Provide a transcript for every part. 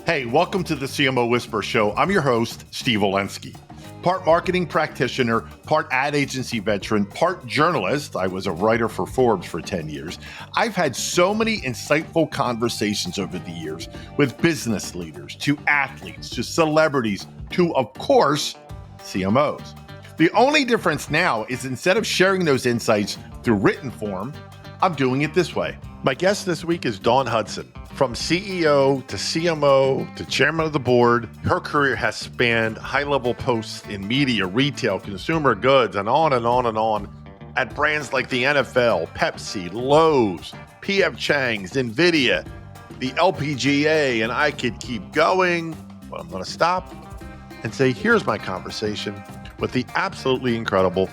Hey, welcome to the CMO Whisper Show. I'm your host, Steve Olensky. Part marketing practitioner, part ad agency veteran, part journalist. I was a writer for Forbes for 10 years. I've had so many insightful conversations over the years with business leaders, to athletes, to celebrities, to, of course, CMOs. The only difference now is instead of sharing those insights through written form, I'm doing it this way. My guest this week is Dawn Hudson. From CEO to CMO to chairman of the board, her career has spanned high-level posts in media, retail, consumer goods, and on and on and on at brands like the NFL, Pepsi, Lowe's, P.F. Chang's, Nvidia, the LPGA, and I could keep going, but I'm going to stop and say, here's my conversation with the absolutely incredible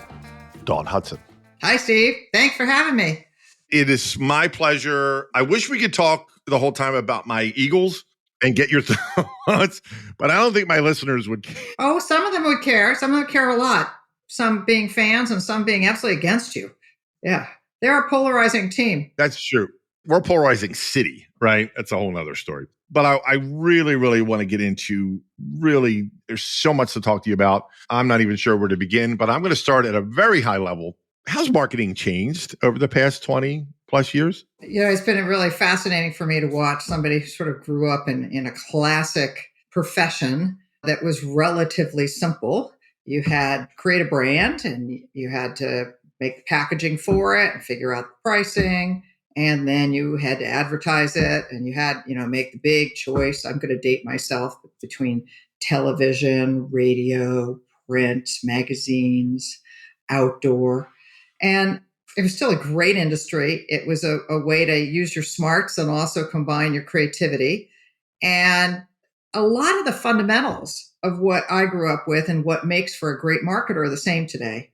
Dawn Hudson. Hi, Steve. Thanks for having me. It is my pleasure. I wish we could talk the whole time about my Eagles and get your thoughts, but I don't think my listeners would care. Oh, some of them would care. Some of them care a lot. Some being fans and some being absolutely against you. Yeah. They're a polarizing team. That's true. We're a polarizing city, right? That's a whole nother story. But I really, really want to get into there's so much to talk to you about. I'm not even sure where to begin, but I'm going to start at a very high level. How's marketing changed over the past 20 plus years? You know, it's been really fascinating for me to watch somebody who sort of grew up in a classic profession that was relatively simple. You had to create a brand and you had to make the packaging for it and figure out the pricing. And then you had to advertise it and you had, make the big choice. I'm going to date myself between television, radio, print, magazines, outdoor. And it was still a great industry. It was a way to use your smarts and also combine your creativity. And a lot of the fundamentals of what I grew up with and what makes for a great marketer are the same today.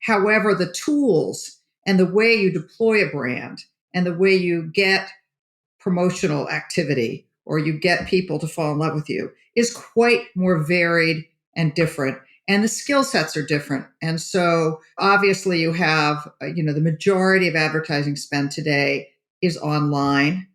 However, the tools and the way you deploy a brand and the way you get promotional activity or you get people to fall in love with you is quite more varied and different. And the skill sets are different. And so obviously you have, the majority of advertising spend today is online.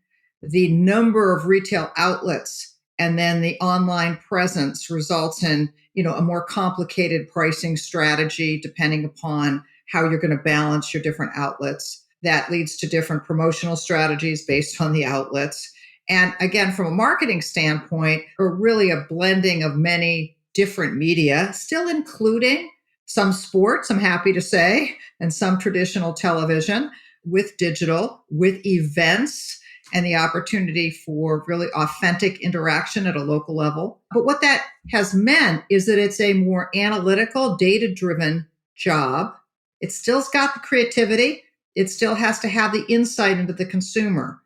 The number of retail outlets and then the online presence results in, a more complicated pricing strategy depending upon how you're going to balance your different outlets. That leads to different promotional strategies based on the outlets. And again, from a marketing standpoint, or really a blending of many different media, still including some sports, I'm happy to say, and some traditional television with digital, with events, and the opportunity for really authentic interaction at a local level. But what that has meant is that it's a more analytical, data-driven job. It still's got the creativity. It still has to have the insight into the consumer,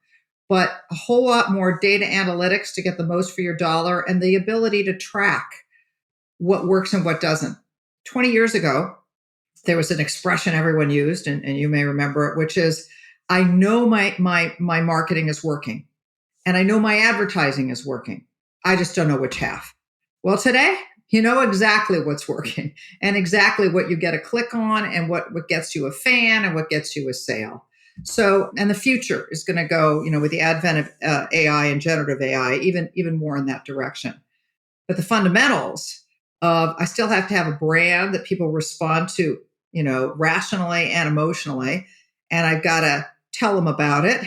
but a whole lot more data analytics to get the most for your dollar and the ability to track what works and what doesn't. 20 years ago, there was an expression everyone used, and you may remember it, which is, I know my marketing is working, and I know my advertising is working. I just don't know which half. Well, today, you know exactly what's working and exactly what you get a click on and what gets you a fan and what gets you a sale. So, and the future is going to go, with the advent of AI and generative AI, even more in that direction. But the fundamentals of I still have to have a brand that people respond to, rationally and emotionally. And I've got to tell them about it.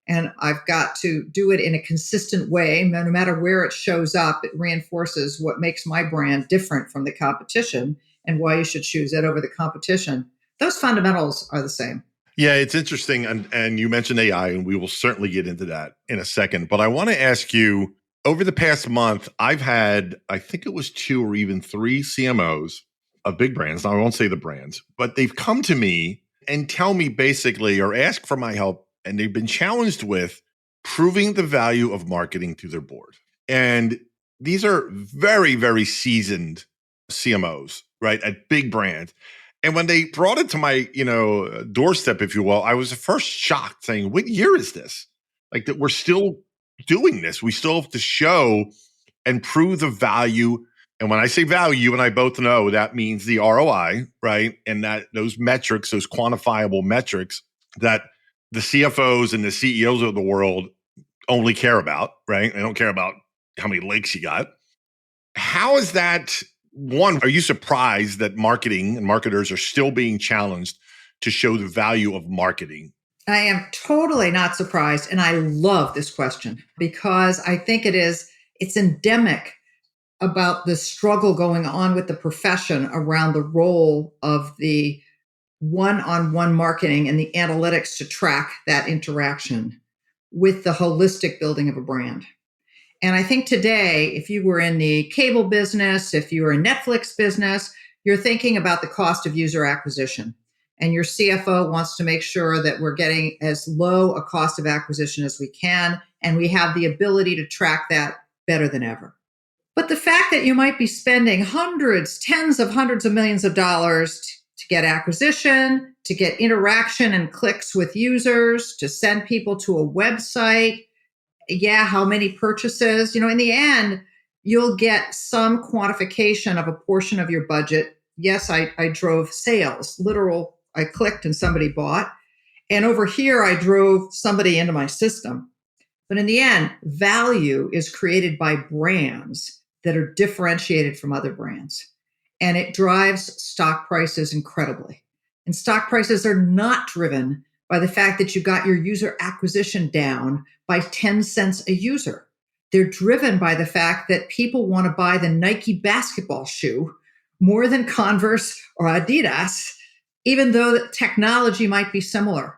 And I've got to do it in a consistent way. No matter where it shows up, it reinforces what makes my brand different from the competition and why you should choose it over the competition. Those fundamentals are the same. Yeah, it's interesting. And you mentioned AI, and we will certainly get into that in a second. But I want to ask you, over the past month, I've had, I think it was 2 or even 3 CMOs of big brands. Now, I won't say the brands, but they've come to me and tell me basically, or ask for my help, and they've been challenged with proving the value of marketing to their board. And these are very, very seasoned CMOs, right, at big brands. And when they brought it to my, doorstep, if you will, I was at first shocked, saying, what year is this? Like, that we're still doing this. We still have to show and prove the value. And when I say value, you and I both know that means the ROI, right? And that those metrics, those quantifiable metrics that the CFOs and the CEOs of the world only care about, right? They don't care about how many lakes you got. How is that? One, are you surprised that marketing and marketers are still being challenged to show the value of marketing? I am totally not surprised. And I love this question because I think it's endemic about the struggle going on with the profession around the role of the one-on-one marketing and the analytics to track that interaction with the holistic building of a brand. And I think today, if you were in the cable business, if you were in Netflix business, you're thinking about the cost of user acquisition. And your CFO wants to make sure that we're getting as low a cost of acquisition as we can. And we have the ability to track that better than ever. But the fact that you might be spending hundreds, tens of hundreds of millions of dollars to get acquisition, to get interaction and clicks with users, to send people to a website, how many purchases? In the end, you'll get some quantification of a portion of your budget. Yes, I drove sales, literal, I clicked and somebody bought. And over here, I drove somebody into my system. But in the end, value is created by brands that are differentiated from other brands. And it drives stock prices incredibly. And stock prices are not driven by the fact that you got your user acquisition down by 10 cents a user. They're driven by the fact that people want to buy the Nike basketball shoe more than Converse or Adidas, even though the technology might be similar.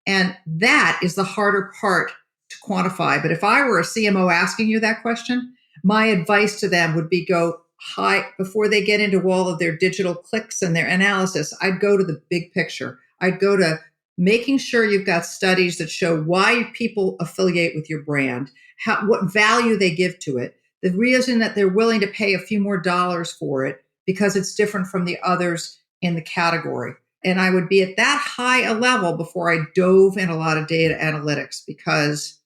And that is the harder part to quantify. But if I were a CMO asking you that question, my advice to them would be go high before they get into all of their digital clicks and their analysis. I'd go to the big picture. I'd go to making sure you've got studies that show why people affiliate with your brand, what value they give to it, the reason that they're willing to pay a few more dollars for it because it's different from the others in the category. And I would be at that high a level before I dove in a lot of data analytics, because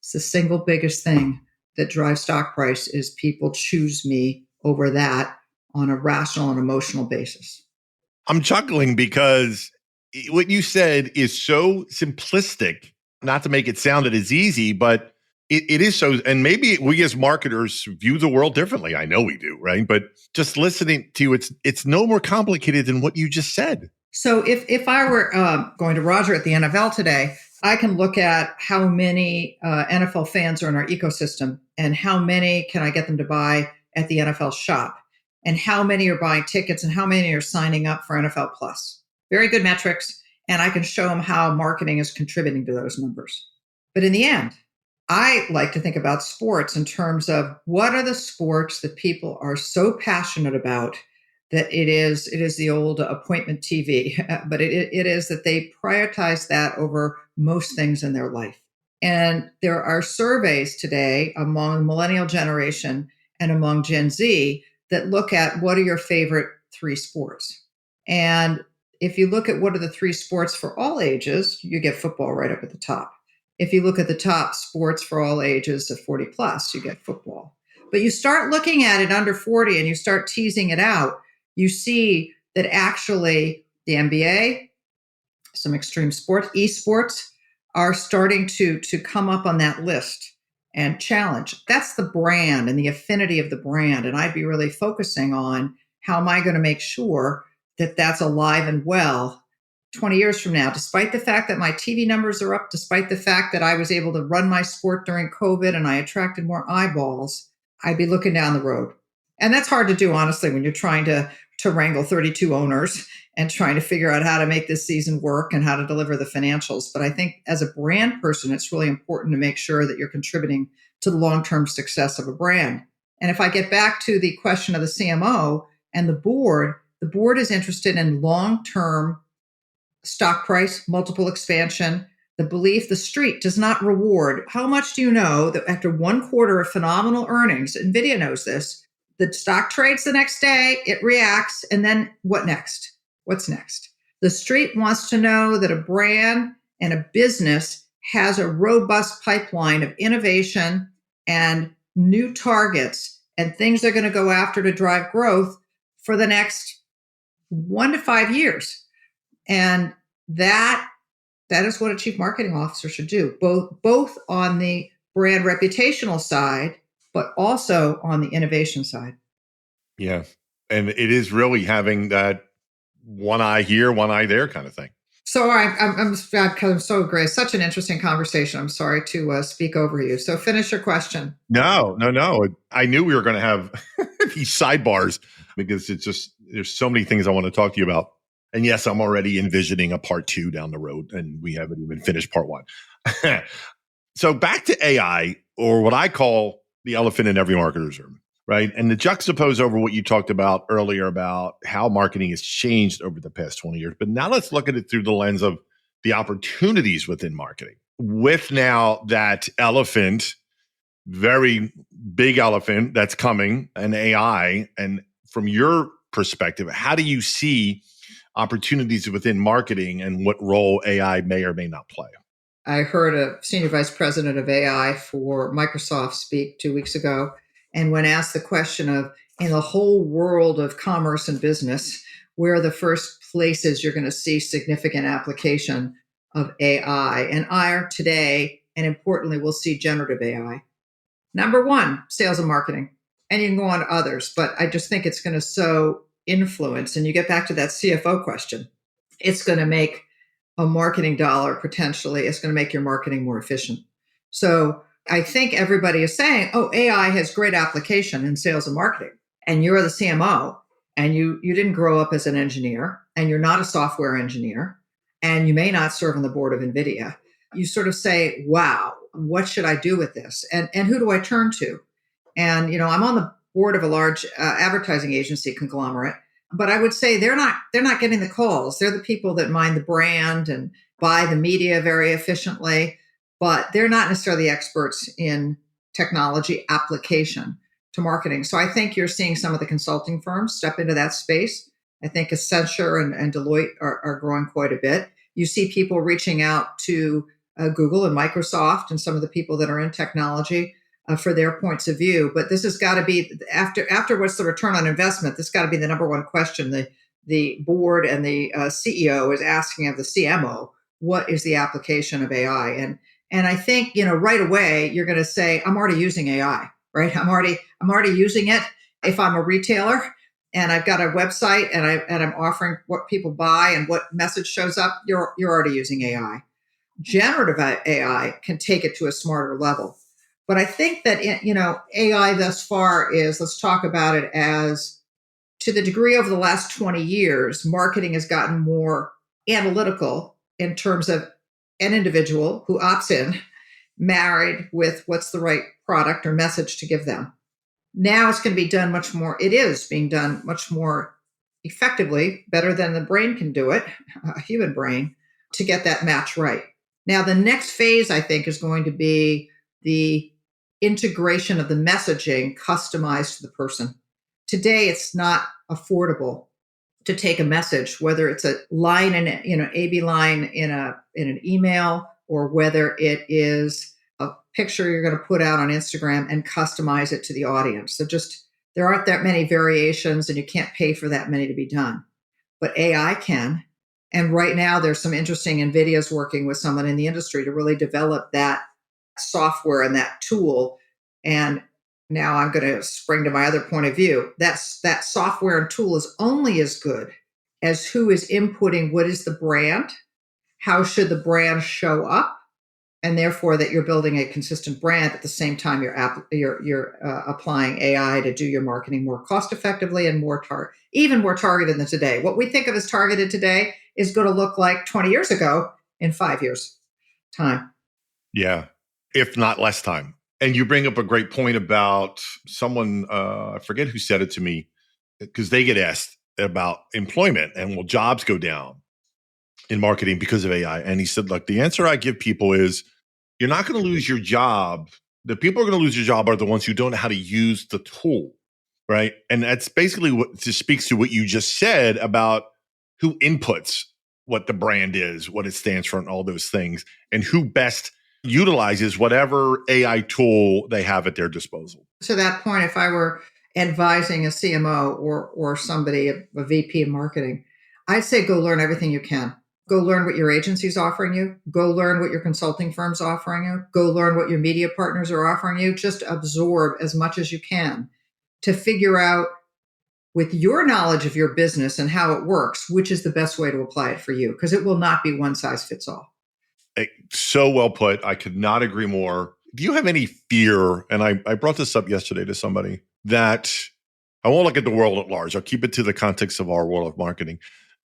it's the single biggest thing that drives stock price is people choose me over that on a rational and emotional basis. I'm chuckling because what you said is so simplistic, not to make it sound that it's easy, but it is so, and maybe we as marketers view the world differently. I know we do, right? But just listening to you, it's no more complicated than what you just said. So if I were going to Roger at the NFL today, I can look at how many NFL fans are in our ecosystem and how many can I get them to buy at the NFL shop and how many are buying tickets and how many are signing up for NFL Plus. Very good metrics. And I can show them how marketing is contributing to those numbers. But in the end, I like to think about sports in terms of what are the sports that people are so passionate about that it is the old appointment TV, but it is that they prioritize that over most things in their life. And there are surveys today among the millennial generation and among Gen Z that look at what are your favorite three sports. And if you look at what are the three sports for all ages, you get football right up at the top. If you look at the top sports for all ages of 40 plus, you get football. But you start looking at it under 40 and you start teasing it out, you see that actually the NBA, some extreme sports, esports are starting to come up on that list and challenge. That's the brand and the affinity of the brand. And I'd be really focusing on how am I going to make sure that that's alive and well 20 years from now, despite the fact that my TV numbers are up, despite the fact that I was able to run my sport during COVID and I attracted more eyeballs, I'd be looking down the road. And that's hard to do, honestly, when you're trying to wrangle 32 owners and trying to figure out how to make this season work and how to deliver the financials. But I think as a brand person, it's really important to make sure that you're contributing to the long-term success of a brand. And if I get back to the question of the CMO and the board is interested in long-term stock price, multiple expansion, the belief the street does not reward. How much do you know that after one quarter of phenomenal earnings, Nvidia knows this, the stock trades the next day, it reacts, and then what next? What's next? The street wants to know that a brand and a business has a robust pipeline of innovation and new targets and things they're going to go after to drive growth for the next 1 to 5 years. And that is what a chief marketing officer should do, both on the brand reputational side but also on the innovation side. Yeah. And it is really having that one eye here, one eye there kind of thing. So I'm so great. Such an interesting conversation. I'm sorry to speak over you. So finish your question. No. I knew we were going to have these sidebars because it's just, there's so many things I want to talk to you about. And yes, I'm already envisioning a part 2 down the road, and we haven't even finished part 1. So back to AI, or what I call the elephant in every marketer's room, right? And the juxtapose over what you talked about earlier about how marketing has changed over the past 20 years. But now let's look at it through the lens of the opportunities within marketing. With now that elephant, very big elephant that's coming, an AI, and from your perspective, how do you see opportunities within marketing and what role AI may or may not play? I heard a senior vice president of AI for Microsoft speak 2 weeks ago. And when asked the question of, in the whole world of commerce and business, where are the first places you're going to see significant application of AI? And I today, and importantly, we'll see generative AI. Number one, sales and marketing. And you can go on to others, but I just think it's going to so influence. And you get back to that CFO question. It's going to make a marketing dollar potentially, it's going to make your marketing more efficient. So I think everybody is saying, oh, AI has great application in sales and marketing. And you're the CMO, and you didn't grow up as an engineer, and you're not a software engineer, and you may not serve on the board of Nvidia. You sort of say, wow, what should I do with this? And who do I turn to? And, I'm on the board of a large advertising agency conglomerate, but I would say they're not getting the calls. They're the people that mind the brand and buy the media very efficiently, but they're not necessarily experts in technology application to marketing. So I think you're seeing some of the consulting firms step into that space. I think Accenture and Deloitte are growing quite a bit. You see people reaching out to Google and Microsoft and some of the people that are in technology for their points of view. But this has got to be, after what's the return on investment, this got to be the number one question the board and the CEO is asking of the CMO. What is the application of AI? And I think, right away, you're going to say, I'm already using AI, right? I'm already using it. If I'm a retailer and I've got a website and I'm offering what people buy and what message shows up, you're already using AI. Generative AI can take it to a smarter level. But I think that, AI thus far is, let's talk about it as, to the degree over the last 20 years, marketing has gotten more analytical in terms of an individual who opts in, married with what's the right product or message to give them. Now it's going to be done much more, it is being done much more effectively, better than the brain can do it, a human brain, to get that match right. Now, the next phase, I think, is going to be the integration of the messaging customized to the person. Today, it's not affordable to take a message, whether it's a line in AB line in an email, or whether it is a picture you're going to put out on Instagram and customize it to the audience. So there aren't that many variations, and you can't pay for that many to be done. But AI can. And right now, there's some interesting, Nvidia's working with someone in the industry to really develop that software and that tool. And now I'm going to spring to my other point of view. That software and tool is only as good as who is inputting what is the brand, how should the brand show up, and therefore that you're building a consistent brand at the same time you're applying AI to do your marketing more cost effectively and even more targeted than today. What we think of as targeted today is going to look like 20 years ago in 5 years' time. Yeah, if not less time. And you bring up a great point about someone, I forget who said it to me, because they get asked about employment and will jobs go down in marketing because of AI. And he said, look, the answer I give people is, you're not going to lose your job. The people who are going to lose your job are the ones who don't know how to use the tool, right? And that's basically what just speaks to what you just said about who inputs what the brand is, what it stands for, and all those things, and who best utilizes whatever AI tool they have at their disposal. To that point, if I were advising a CMO or somebody, a VP of marketing, I'd say go learn everything you can. Go learn what your agency's offering you. Go learn what your consulting firm's offering you. Go learn what your media partners are offering you. Just absorb as much as you can to figure out, with your knowledge of your business and how it works, which is the best way to apply it for you, because it will not be one size fits all. So well put. I could not agree more. Do you have any fear, and I brought this up yesterday to somebody, that I won't look at the world at large. I'll keep it to the context of our world of marketing.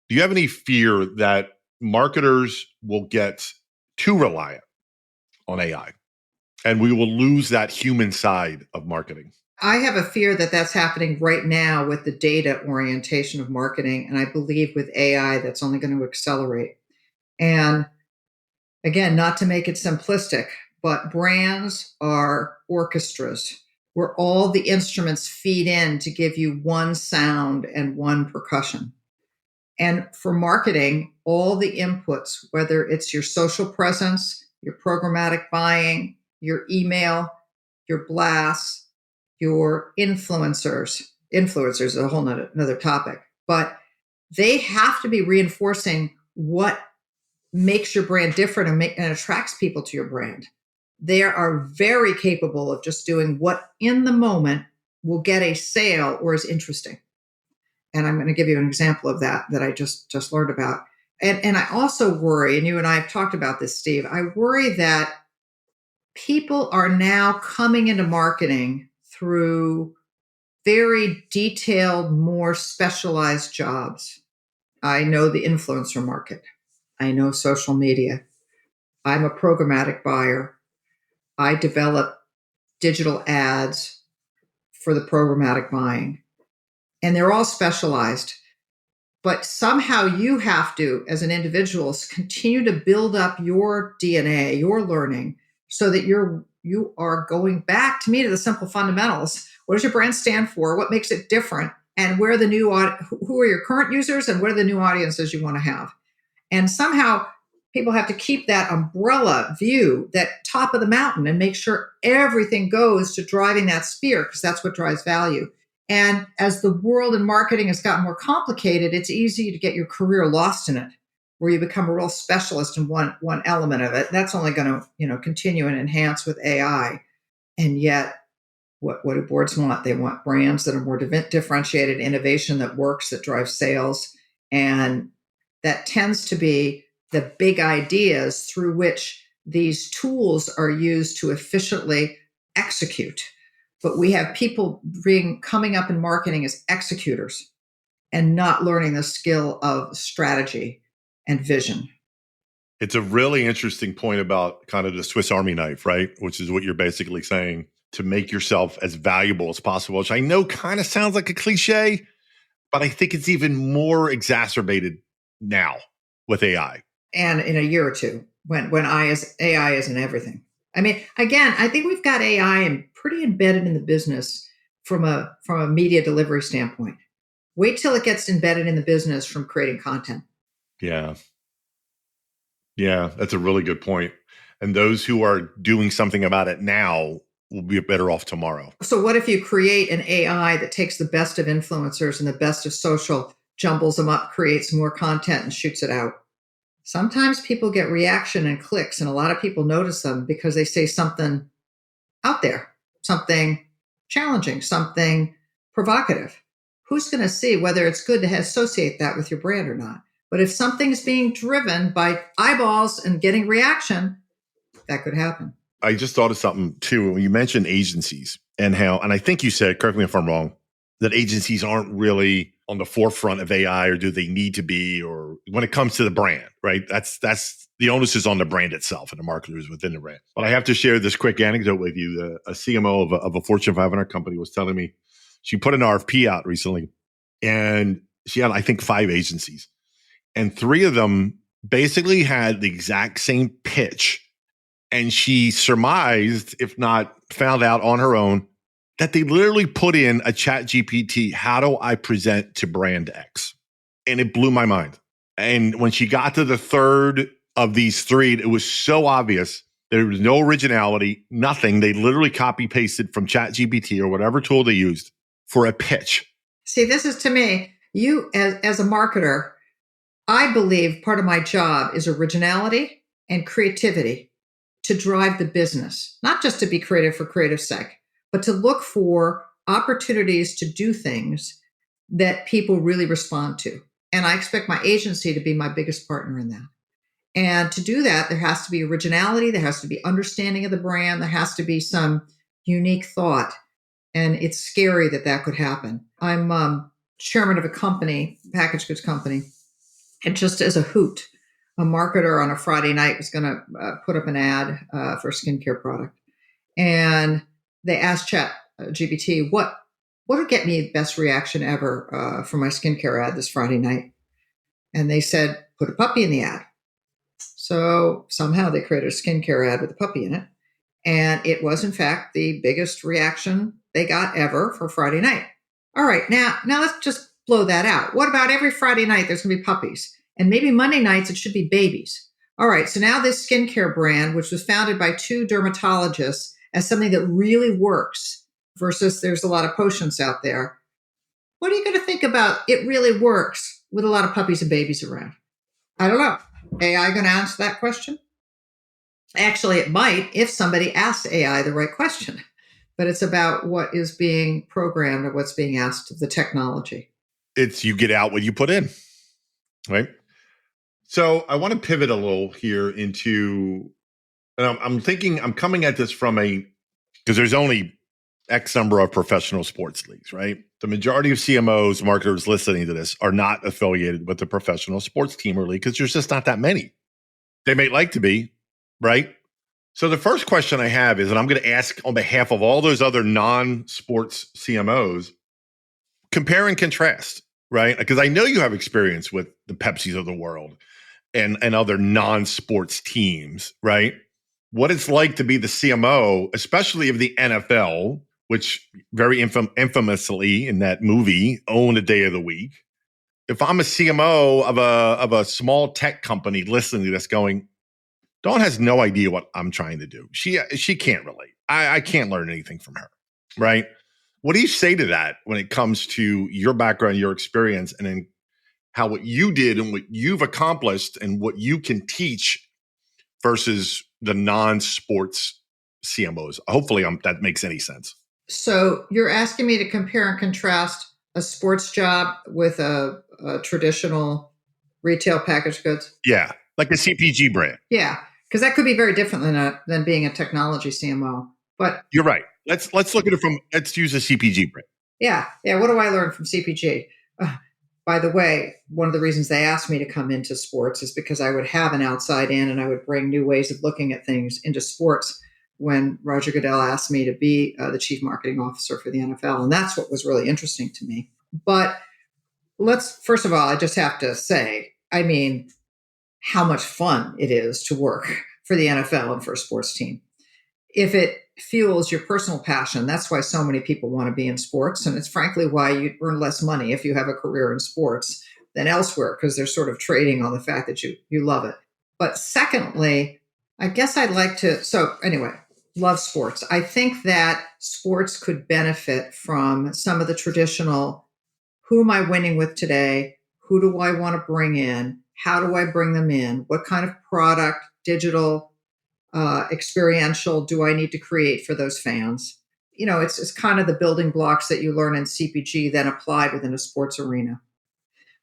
Do you have any fear that marketers will get too reliant on AI and we will lose that human side of marketing? I have a fear that that's happening right now with the data orientation of marketing. And I believe with AI, that's only going to accelerate. And again, not to make it simplistic, but brands are orchestras where all the instruments feed in to give you one sound and one percussion. And for marketing, all the inputs, whether it's your social presence, your programmatic buying, your email, your blasts, your influencers is a whole another topic, but they have to be reinforcing what makes your brand different and attracts people to your brand. They are very capable of just doing what in the moment will get a sale or is interesting. And I'm going to give you an example of that I just learned about. And I also worry, and you and I have talked about this, Steve, I worry that people are now coming into marketing through very detailed, more specialized jobs. I know the influencer market. I know social media. I'm a programmatic buyer. I develop digital ads for the programmatic buying. And they're all specialized. But somehow you have to, as an individual, continue to build up your DNA, your learning, so that you are going back, to me, to the simple fundamentals. What does your brand stand for? What makes it different? And where are the new who are your current users, and what are the new audiences you want to have? And somehow people have to keep that umbrella view, that top of the mountain, and make sure everything goes to driving that spear, because that's what drives value. And as the world in marketing has gotten more complicated, it's easy to get your career lost in it, where you become a real specialist in one element of it. That's only going to, continue and enhance with AI. And yet, what do boards want? They want brands that are more differentiated, innovation that works, that drives sales. And that tends to be the big ideas through which these tools are used to efficiently execute. But we have people coming up in marketing as executors and not learning the skill of strategy and vision. It's a really interesting point about kind of the Swiss Army knife, right? Which is what you're basically saying, to make yourself as valuable as possible, which I know kind of sounds like a cliche, but I think it's even more exacerbated now with AI. And in a year or two, when AI is in everything. I mean, again, I think we've got AI pretty embedded in the business from a media delivery standpoint. Wait till it gets embedded in the business from creating content. Yeah. Yeah, that's a really good point. And those who are doing something about it now will be better off tomorrow. So what if you create an AI that takes the best of influencers and the best of social, jumbles them up, creates more content, and shoots it out? Sometimes people get reaction and clicks, and a lot of people notice them because they say something out there, something challenging, something provocative. Who's going to see whether it's good to associate that with your brand or not? But if something's being driven by eyeballs and getting reaction, that could happen. I just thought of something too. When you mentioned agencies and I think you said, correct me if I'm wrong, that agencies aren't really on the forefront of AI, or do they need to be, or when it comes to the brand, right? That's the onus is on the brand itself and the marketers within the brand. But I have to share this quick anecdote with you. A CMO of a Fortune 500 company was telling me she put an RFP out recently, and she had, I think, 5 agencies, and 3 of them basically had the exact same pitch. And she surmised, if not found out on her own, that they literally put in a chat GPT, how do I present to brand X? And it blew my mind. And when she got to the third of these 3, it was so obvious there was no originality, nothing. They literally copy pasted from chat GPT or whatever tool they used for a pitch. See, this is, to me, you as a marketer, I believe part of my job is originality and creativity to drive the business, not just to be creative for creative's sake, but to look for opportunities to do things that people really respond to. And I expect my agency to be my biggest partner in that. And to do that, there has to be originality, there has to be understanding of the brand, there has to be some unique thought. And it's scary that that could happen. I'm chairman of a company, packaged goods company, and just as a hoot, a marketer on a Friday night was going to put up an ad for a skincare product. And they asked Chat GPT, what would get me the best reaction ever for my skincare ad this Friday night? And they said, put a puppy in the ad. So somehow they created a skincare ad with a puppy in it. And it was, in fact, the biggest reaction they got ever for Friday night. All right, now let's just blow that out. What about every Friday night there's going to be puppies? And maybe Monday nights it should be babies. All right, so now this skincare brand, which was founded by two dermatologists as something that really works versus there's a lot of potions out there. What are you going to think about it really works with a lot of puppies and babies around? I don't know. AI going to answer that question? Actually, it might if somebody asks AI the right question. But it's about what is being programmed or what's being asked of the technology. It's you get out what you put in, right? So I want to pivot a little here into, and I'm coming at this from because there's only X number of professional sports leagues, right? The majority of CMOs, marketers listening to this are not affiliated with the professional sports team or league because there's just not that many. They may like to be, right? So the first question I have is, and I'm going to ask on behalf of all those other non-sports CMOs, compare and contrast, right? Because I know you have experience with the Pepsis of the world and other non-sports teams, right? What it's like to be the CMO, especially of the NFL, which very infamously in that movie owned a day of the week. If I'm a CMO of a small tech company listening to this going, Dawn has no idea what I'm trying to do. She can't relate. I can't learn anything from her, right? What do you say to that when it comes to your background, your experience, and then how what you did and what you've accomplished and what you can teach versus the non-sports CMOs? Hopefully that makes any sense. So you're asking me to compare and contrast a sports job with a traditional retail packaged goods? Yeah, like a CPG brand. Yeah, because that could be very different than being a technology CMO. But you're right. Let's look at it let's use a CPG brand. Yeah. What do I learn from CPG? By the way, one of the reasons they asked me to come into sports is because I would have an outside in and I would bring new ways of looking at things into sports when Roger Goodell asked me to be the chief marketing officer for the NFL. And that's what was really interesting to me. But first of all, I just have to say, how much fun it is to work for the NFL and for a sports team. If it fuels your personal passion, that's why so many people want to be in sports. And it's frankly why you earn less money if you have a career in sports than elsewhere, because they're sort of trading on the fact that you love it. But secondly, I guess I'd like to, love sports. I think that sports could benefit from some of the traditional, who am I winning with today? Who do I want to bring in? How do I bring them in? What kind of product, digital, experiential do I need to create for those fans? It's kind of the building blocks that you learn in CPG then applied within a sports arena.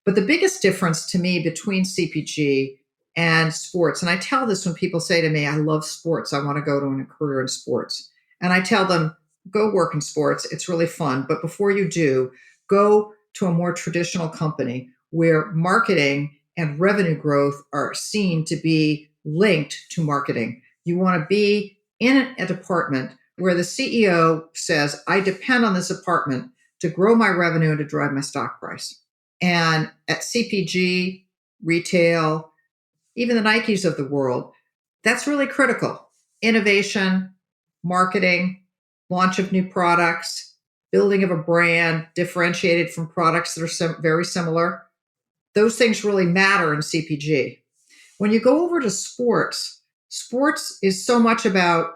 But the biggest difference to me between CPG and sports, and I tell this when people say to me, I love sports, I want to go to a career in sports. And I tell them, go work in sports, it's really fun. But before you do, go to a more traditional company where marketing and revenue growth are seen to be linked to marketing. You want to be in a department where the CEO says, I depend on this department to grow my revenue and to drive my stock price. And at CPG, retail, even the Nikes of the world, that's really critical. Innovation, marketing, launch of new products, building of a brand differentiated from products that are very similar. Those things really matter in CPG. When you go over to sports is so much about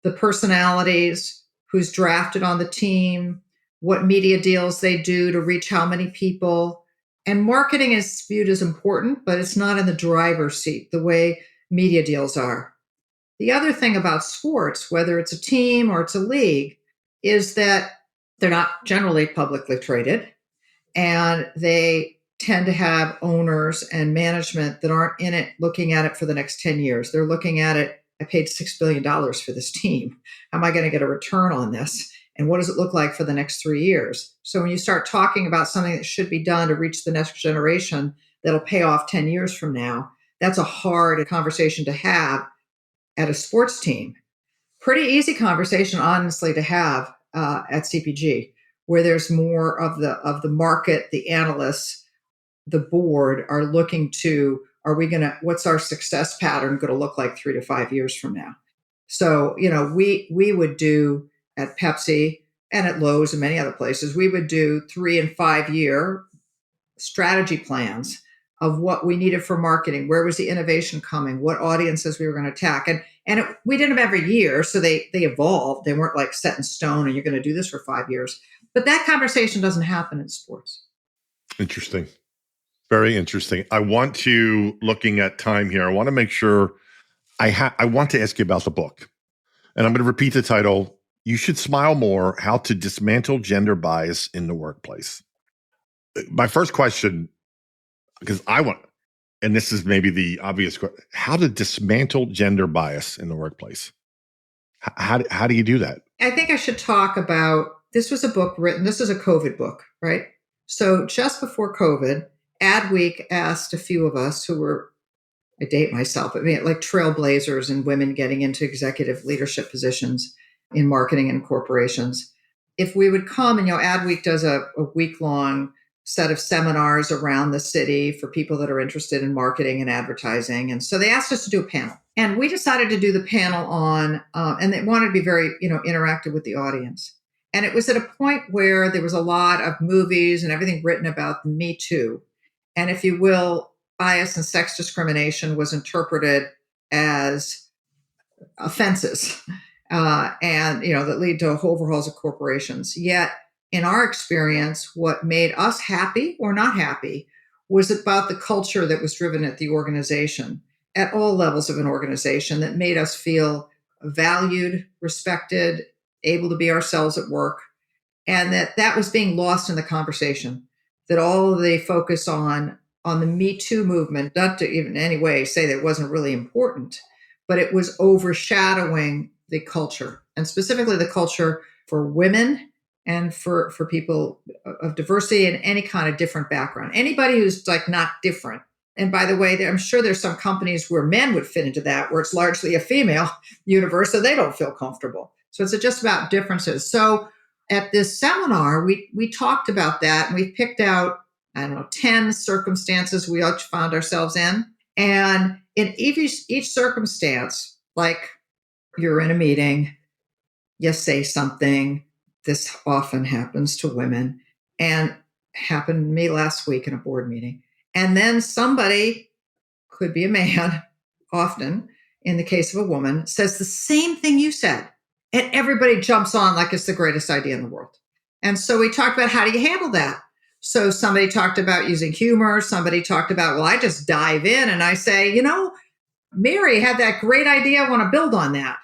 the personalities, who's drafted on the team, what media deals they do to reach how many people. And marketing is viewed as important, but it's not in the driver's seat the way media deals are. The other thing about sports, whether it's a team or it's a league, is that they're not generally publicly traded, and they tend to have owners and management that aren't in it looking at it for the next 10 years. They're looking at it, I paid $6 billion for this team. How am I going to get a return on this? And what does it look like for the next 3 years? So when you start talking about something that should be done to reach the next generation that'll pay off 10 years from now, that's a hard conversation to have at a sports team. Pretty easy conversation, honestly, to have at CPG, where there's more of the market, the analysts, the board are looking to, what's our success pattern going to look like 3 to 5 years from now? So, we would do at Pepsi and at Lowe's and many other places, we would do 3 and 5 year strategy plans of what we needed for marketing, where was the innovation coming, what audiences we were going to attack. We did them every year, so they evolved. They weren't like set in stone and you're going to do this for 5 years. But that conversation doesn't happen in sports. Interesting. Very interesting. I want to, looking at time here, I want to make sure I want to ask you about the book. And I'm going to repeat the title. You Should Smile More: How to Dismantle Gender Bias in the Workplace. My first question, because and this is maybe the obvious question, how to dismantle gender bias in the workplace. How do you do that? I think I should talk about, this was a book written, this is a COVID book, right? So just before COVID, Adweek asked a few of us who were, I date myself, like trailblazers and women getting into executive leadership positions in marketing and corporations, if we would come, and Adweek does a week-long set of seminars around the city for people that are interested in marketing and advertising. And so they asked us to do a panel. And we decided to do the panel on, and they wanted to be very, interactive with the audience. And it was at a point where there was a lot of movies and everything written about Me Too. And if you will, bias and sex discrimination was interpreted as offenses, and, that lead to overhauls of corporations. Yet, in our experience, what made us happy or not happy was about the culture that was driven at the organization, at all levels of an organization, that made us feel valued, respected, able to be ourselves at work, and that was being lost in the conversation. That all of the focus on the Me Too movement, not to even in any way say that it wasn't really important, but it was overshadowing the culture, and specifically the culture for women and for people of diversity and any kind of different background. Anybody who's like not different. And by the way, I'm sure there's some companies where men would fit into that, where it's largely a female universe, so they don't feel comfortable. So it's just about differences. So at this seminar, we talked about that, and we picked out, 10 circumstances we each found ourselves in. And in each circumstance, like you're in a meeting, you say something. This often happens to women, and happened to me last week in a board meeting. And then somebody, could be a man, often in the case of a woman, says the same thing you said. And everybody jumps on like it's the greatest idea in the world. And so we talked about, how do you handle that? So somebody talked about using humor. Somebody talked about, I just dive in and I say, Mary had that great idea. I want to build on that.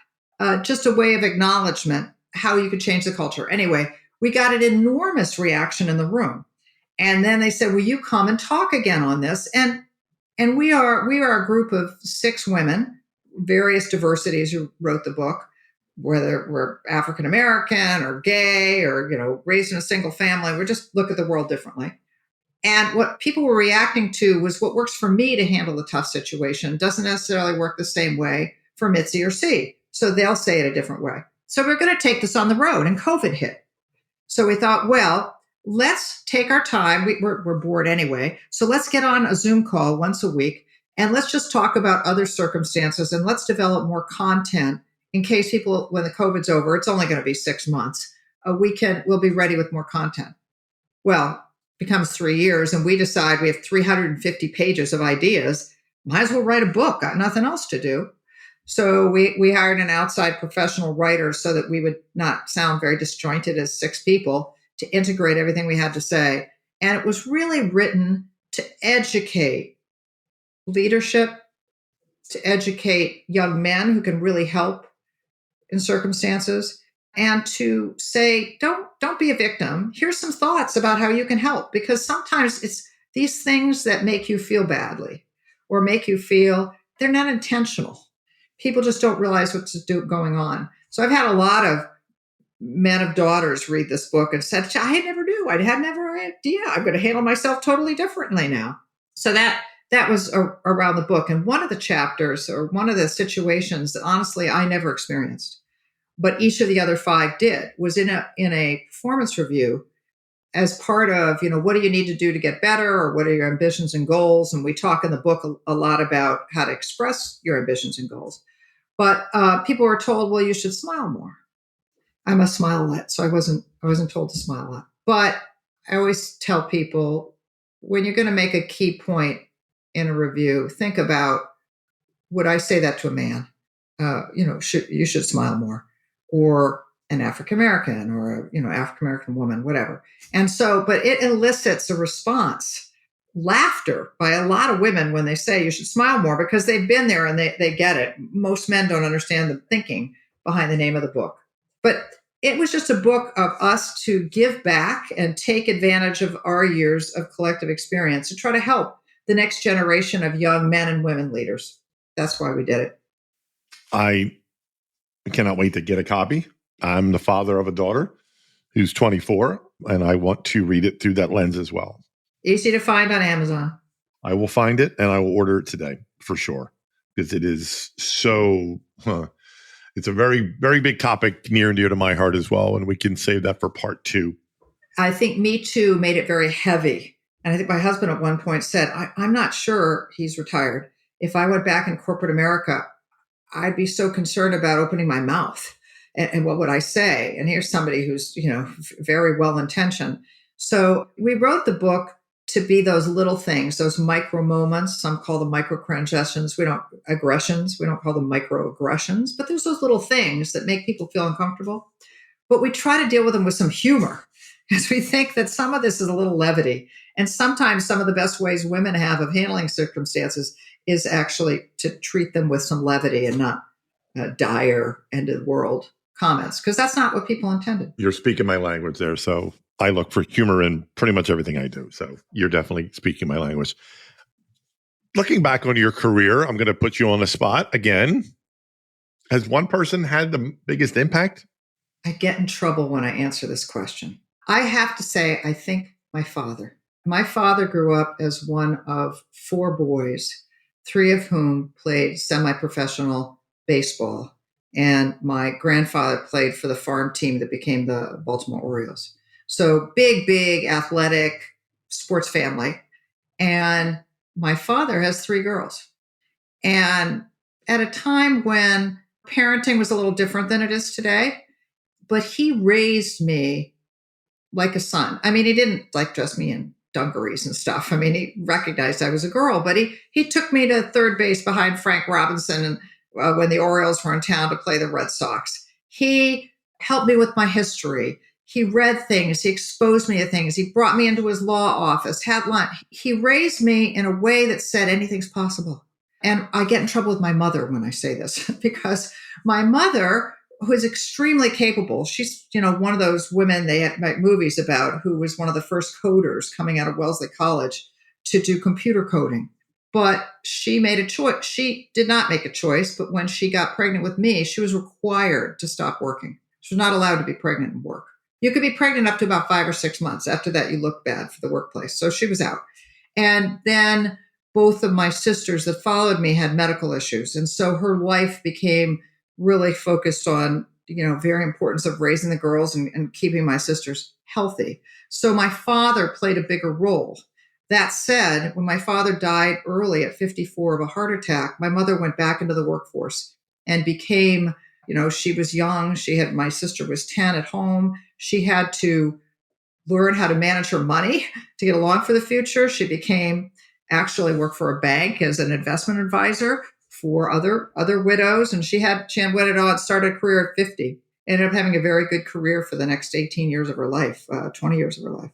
Just a way of acknowledgement, how you could change the culture. Anyway, we got an enormous reaction in the room. And then they said, will you come and talk again on this? And we are a group of 6 women, various diversities, who wrote the book, whether we're African American or gay or, raised in a single family. We just look at the world differently. And what people were reacting to was, what works for me to handle a tough situation doesn't necessarily work the same way for Mitzi or C. So they'll say it a different way. So we're going to take this on the road, and COVID hit. So we thought, let's take our time. We're bored anyway. So let's get on a Zoom call once a week, and let's just talk about other circumstances, and let's develop more content in case people, when the COVID's over, it's only going to be 6 months. We'll be ready with more content. Well, it becomes 3 years, and we decide we have 350 pages of ideas. Might as well write a book. Got nothing else to do. So we hired an outside professional writer so that we would not sound very disjointed as 6 people, to integrate everything we had to say. And it was really written to educate leadership, to educate young men who can really help in circumstances, and to say, don't be a victim. Here's some thoughts about how you can help, because sometimes it's these things that make you feel badly or make you feel they're not intentional. People just don't realize what's going on. So I've had a lot of men of daughters read this book and said, I never knew. I had never idea. I'm going to handle myself totally differently now. So that was around the book. And one of the chapters, or one of the situations that honestly I never experienced, but each of the other 5 did, was in a performance review as part of, what do you need to do to get better, or what are your ambitions and goals? And we talk in the book a lot about how to express your ambitions and goals. But people were told, well, you should smile more. I'm a smilelet, so I wasn't told to smile a lot. But I always tell people, when you're going to make a key point in a review, think about, would I say that to a man? You should smile more, or an African American, or African American woman, whatever. And so, but it elicits a response, laughter by a lot of women when they say you should smile more, because they've been there and they get it. Most men don't understand the thinking behind the name of the book. But it was just a book of us to give back and take advantage of our years of collective experience to try to help the next generation of young men and women leaders. That's why we did it. I cannot wait to get a copy. I'm the father of a daughter who's 24, and I want to read it through that lens as well. Easy to find on Amazon. I will find it, and I will order it today for sure, because it is so... It's a very, very big topic, near and dear to my heart as well, and we can save that for part 2. I think Me Too made it very heavy. And I think my husband at one point said, I'm not sure, he's retired, if I went back in corporate America, I'd be so concerned about opening my mouth. And what would I say? And here's somebody who's, very well-intentioned. So we wrote the book to be those little things, those micro moments. Some call them microaggressions. We don't call them microaggressions, but there's those little things that make people feel uncomfortable. But we try to deal with them with some humor, because we think that some of this is a little levity. And sometimes some of the best ways women have of handling circumstances is actually to treat them with some levity and not dire end of the world comments, because that's not what people intended. You're speaking my language there. So I look for humor in pretty much everything I do. So you're definitely speaking my language. Looking back on your career, I'm going to put you on the spot again. Has one person had the biggest impact? I get in trouble when I answer this question. I have to say, I think my father. My father grew up as one of 4 boys, 3 of whom played semi-professional baseball. And my grandfather played for the farm team that became the Baltimore Orioles. So big athletic sports family. And my father has 3 girls. And at a time when parenting was a little different than it is today, but he raised me like a son. I mean, he didn't dress me in dungarees and stuff. I mean, he recognized I was a girl, but he took me to third base behind Frank Robinson and when the Orioles were in town to play the Red Sox. He helped me with my history. He read things. He exposed me to things. He brought me into his law office, had lunch. He raised me in a way that said anything's possible. And I get in trouble with my mother when I say this, because my mother, who is extremely capable, she's, one of those women they had movies about, who was one of the first coders coming out of Wellesley College to do computer coding. But she made a choice. She did not make a choice, but when she got pregnant with me, she was required to stop working. She was not allowed to be pregnant and work. You could be pregnant up to about 5 or 6 months. After that, you look bad for the workplace. So she was out. And then both of my sisters that followed me had medical issues. And so her life became really focused on, very importance of raising the girls and keeping my sisters healthy. So my father played a bigger role. That said, when my father died early at 54 of a heart attack, my mother went back into the workforce and became, she was young. My sister was 10 at home. She had to learn how to manage her money to get along for the future. She actually worked for a bank as an investment advisor for other widows. And she had wedded on, started a career at 50, ended up having a very good career for the next 18 years of her life, 20 years of her life.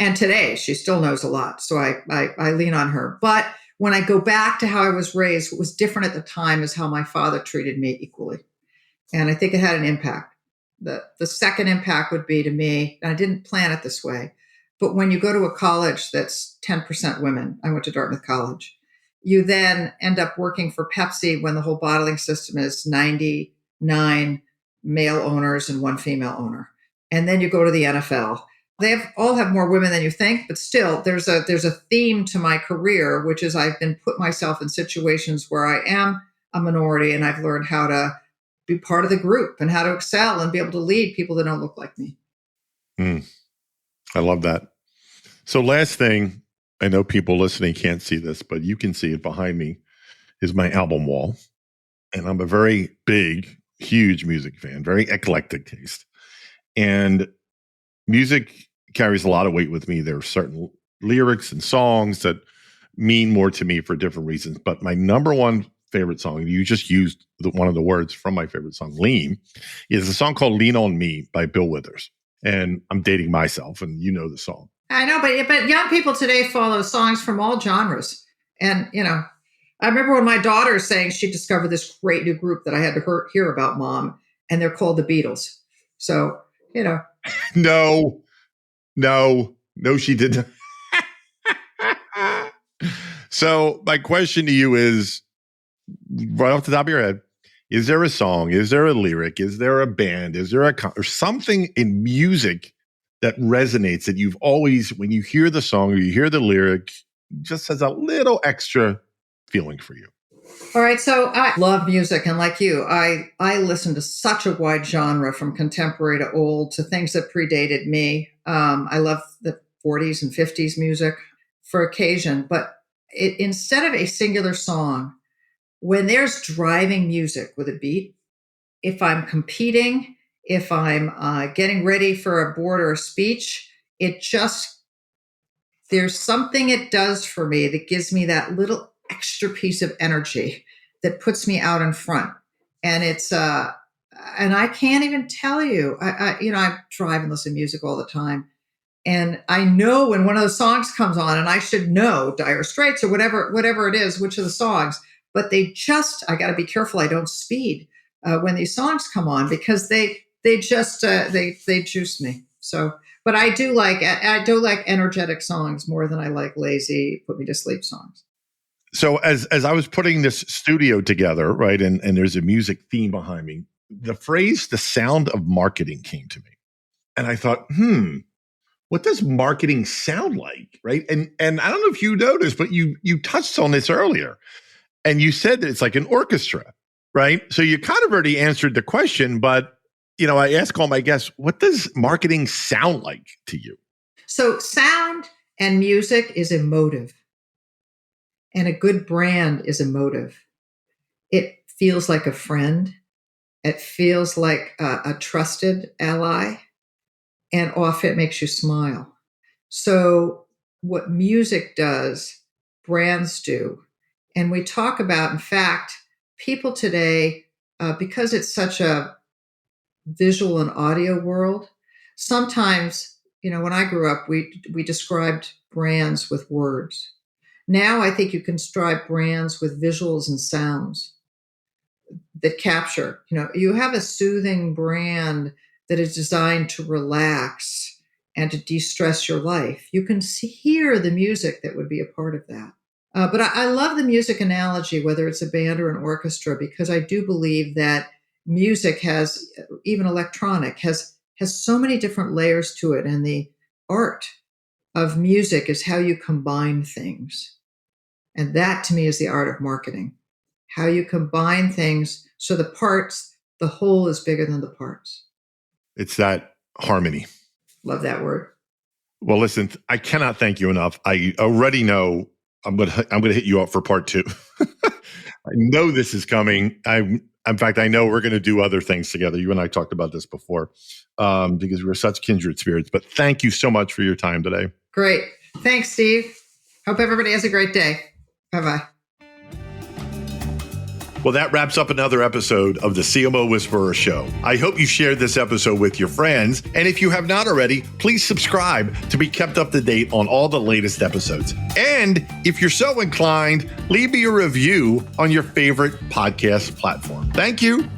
And today she still knows a lot. So I lean on her. But when I go back to how I was raised, what was different at the time is how my father treated me equally. And I think it had an impact. The second impact would be to me, and I didn't plan it this way, but when you go to a college that's 10% women, I went to Dartmouth College, you then end up working for Pepsi when the whole bottling system is 99 male owners and one female owner. And then you go to the NFL. They all have more women than you think, but still there's a theme to my career, which is I've been put myself in situations where I am a minority and I've learned how to be part of the group and how to excel and be able to lead people that don't look like me. I love that. So last thing, I know people listening can't see this, but you can see it behind me, is my album wall. And I'm a very big, huge music fan, very eclectic taste. And music carries a lot of weight with me. There are certain lyrics and songs that mean more to me for different reasons. But my number one favorite song, you just used one of the words from my favorite song, Lean, is a song called Lean on Me by Bill Withers. And I'm dating myself, and you know the song. I know, but young people today follow songs from all genres. And, I remember when my daughter is saying she discovered this great new group that I had to hear about, Mom, and they're called the Beatles. So, No, she didn't. So my question to you is, right off the top of your head, is there a song? Is there a lyric? Is there a band? Is there or something in music that resonates that you've always, when you hear the song or you hear the lyric, just has a little extra feeling for you? All right. So I love music. And like you, I listen to such a wide genre, from contemporary to old to things that predated me. I love the 40s and 50s music for occasion. But instead of a singular song, when there's driving music with a beat, if I'm competing, if I'm getting ready for a board or a speech, there's something it does for me that gives me that little extra piece of energy that puts me out in front. And and I can't even tell you, I drive and listen to music all the time. And I know when one of those songs comes on, and I should know Dire Straits or whatever it is, which of the songs, but I got to be careful I don't speed when these songs come on, because they juice me. So, but I do like energetic songs more than I like lazy, put me to sleep songs. So as I was putting this studio together, right, and there's a music theme behind me, the phrase "the sound of marketing" came to me, and I thought, what does marketing sound like, right? And I don't know if you noticed, but you touched on this earlier. And you said that it's like an orchestra, right? So you kind of already answered the question, but I ask all my guests, what does marketing sound like to you? So sound and music is emotive, and a good brand is emotive. It feels like a friend. It feels like a trusted ally, and often it makes you smile. So what music does, brands do. And we talk about, in fact, people today, because it's such a visual and audio world, sometimes, when I grew up, we described brands with words. Now I think you can describe brands with visuals and sounds that capture, you have a soothing brand that is designed to relax and to de-stress your life. You can hear the music that would be a part of that. But I love the music analogy, whether it's a band or an orchestra, because I do believe that music has, even electronic, has so many different layers to it. And the art of music is how you combine things. And that, to me, is the art of marketing. How you combine things so the whole is bigger than the parts. It's that harmony. Love that word. Well, listen, I cannot thank you enough. I already know I'm gonna hit you up for part 2. I know this is coming. In fact, I know we're going to do other things together. You and I talked about this before because we're such kindred spirits. But thank you so much for your time today. Great. Thanks, Steve. Hope everybody has a great day. Bye-bye. Well, that wraps up another episode of the CMO Whisperer Show. I hope you shared this episode with your friends. And if you have not already, please subscribe to be kept up to date on all the latest episodes. And if you're so inclined, leave me a review on your favorite podcast platform. Thank you.